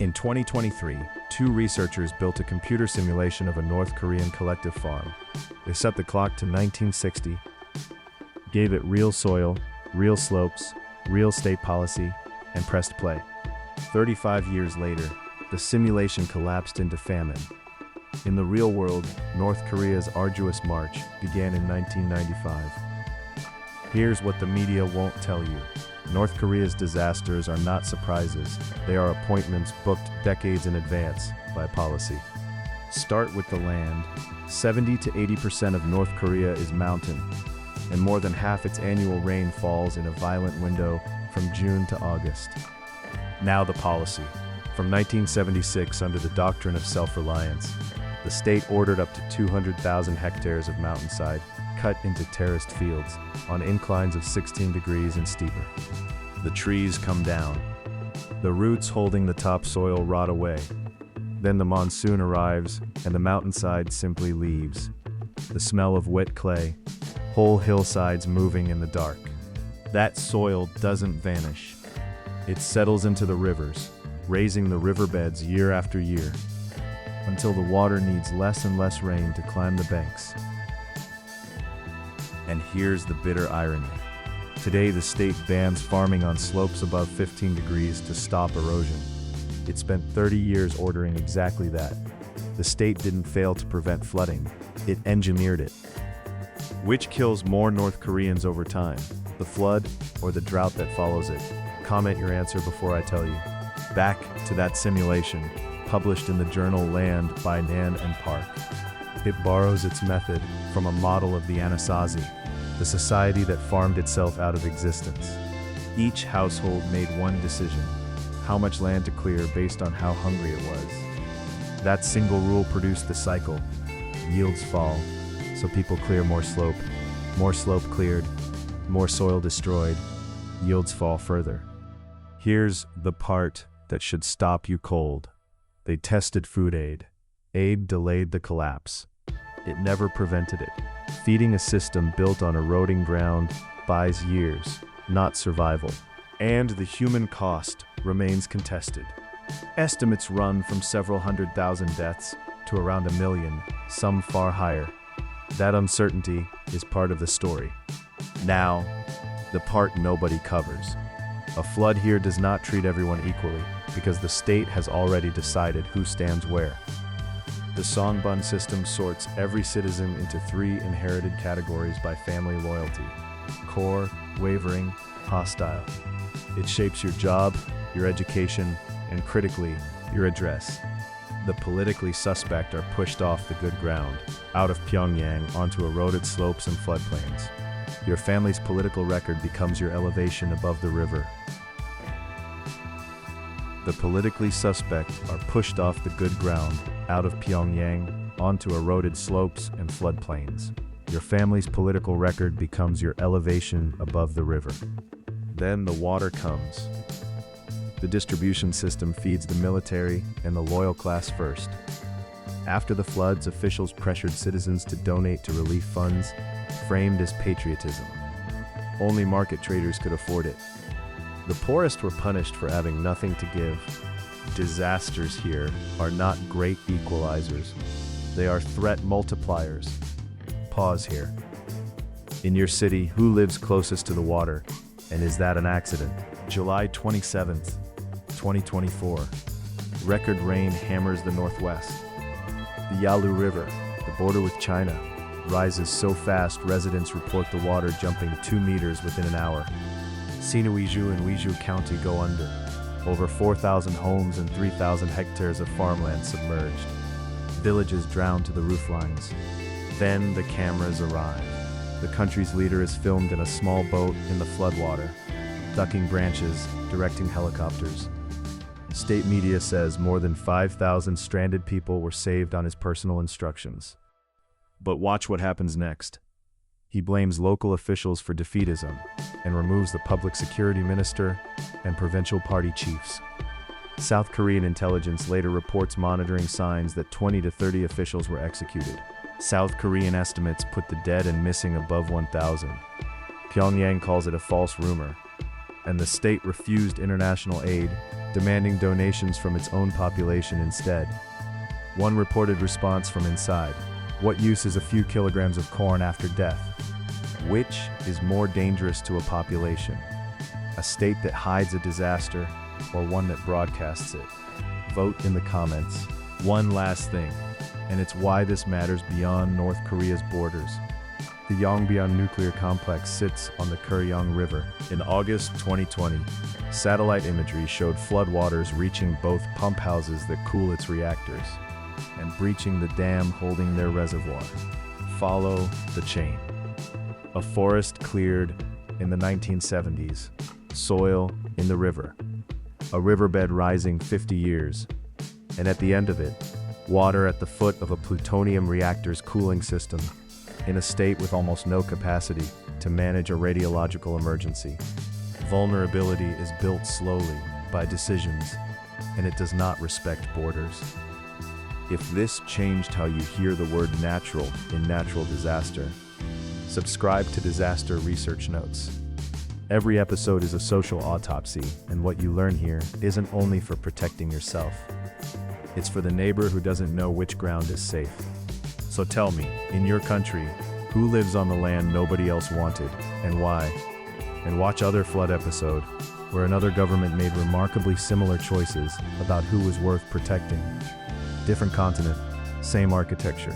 In 2023, two researchers built a computer simulation of a North Korean collective farm. They set the clock to 1960, gave it real soil, real slopes, real state policy, and pressed play. 35 years later, the simulation collapsed into famine. In the real world, North Korea's arduous march began in 1995. Here's what the media won't tell you. North Korea's disasters are not surprises. They are appointments booked decades in advance by policy. Start with the land. 70 to 80% of North Korea is mountain, and more than half its annual rain falls in a violent window from June to August. Now the policy. From 1976, under the doctrine of self-reliance, the state ordered up to 200,000 hectares of mountainside cut into terraced fields on inclines of 16 degrees and steeper. The trees come down. The roots holding the topsoil rot away. Then the monsoon arrives and the mountainside simply leaves. The smell of wet clay, whole hillsides moving in the dark. That soil doesn't vanish. It settles into the rivers, raising the riverbeds year after year, until the water needs less and less rain to climb the banks. And here's the bitter irony. Today, the state bans farming on slopes above 15 degrees to stop erosion. It spent 30 years ordering exactly that. The state didn't fail to prevent flooding. It engineered it. Which kills more North Koreans over time, the flood or the drought that follows it? Comment your answer before I tell you. Back to that simulation, published in the journal Land by Nan and Park. It borrows its method from a model of the Anasazi, the society that farmed itself out of existence. Each household made one decision: how much land to clear based on how hungry it was. That single rule produced the cycle. Yields fall, so people clear more slope cleared, more soil destroyed, yields fall further. Here's the part that should stop you cold. They tested food aid. Aid delayed the collapse. It never prevented it. Feeding a system built on eroding ground buys years, not survival. And the human cost remains contested. Estimates run from several 100,000 deaths to around 1 million, some far higher. That uncertainty is part of the story. Now, the part nobody covers. A flood here does not treat everyone equally, because the state has already decided who stands where. The Songbun system sorts every citizen into 3 inherited categories by family loyalty: core, wavering, hostile. It shapes your job, your education, and critically, your address. The politically suspect are pushed off the good ground, out of Pyongyang onto eroded slopes and floodplains. Your family's political record becomes your elevation above the river. The politically suspect are pushed off the good ground, out of Pyongyang, onto eroded slopes and floodplains. Your family's political record becomes your elevation above the river. Then the water comes. The distribution system feeds the military and the loyal class first. After the floods, officials pressured citizens to donate to relief funds, framed as patriotism. Only market traders could afford it. The poorest were punished for having nothing to give. Disasters here are not great equalizers. They are threat multipliers. Pause here. In your city, who lives closest to the water? And is that an accident? July 27th, 2024. Record rain hammers the northwest. The Yalu River, the border with China, rises so fast residents report the water jumping 2 meters within an hour. Sinuiju and Uiju County go under. Over 4,000 homes and 3,000 hectares of farmland submerged. Villages drowned to the rooflines. Then the cameras arrive. The country's leader is filmed in a small boat in the floodwater, ducking branches, directing helicopters. State media says more than 5,000 stranded people were saved on his personal instructions. But watch what happens next. He blames local officials for defeatism and removes the public security minister and provincial party chiefs. South Korean intelligence later reports monitoring signs that 20 to 30 officials were executed. South Korean estimates put the dead and missing above 1,000. Pyongyang calls it a false rumor. and the state refused international aid, demanding donations from its own population instead. One reported response from inside: "What use is a few kilograms of corn after death?" Which is more dangerous to a population? A state that hides a disaster, or one that broadcasts it? Vote in the comments. One last thing, and it's why this matters beyond North Korea's borders. The Yongbyon nuclear complex sits on the Kuryong River. In August 2020, satellite imagery showed floodwaters reaching both pump houses that cool its reactors and breaching the dam holding their reservoir. Follow the chain. A forest cleared in the 1970s, soil in the river, a riverbed rising 50 years, and at the end of it, water at the foot of a plutonium reactor's cooling system, in a state with almost no capacity to manage a radiological emergency. Vulnerability is built slowly by decisions, and it does not respect borders. If this changed how you hear the word natural in natural disaster, subscribe to Disaster Research Notes. Every episode is a social autopsy, and what you learn here isn't only for protecting yourself. It's for the neighbor who doesn't know which ground is safe. So tell me, in your country, who lives on the land nobody else wanted, and why? And watch other flood episode, where another government made remarkably similar choices about who was worth protecting. Different continent, same architecture.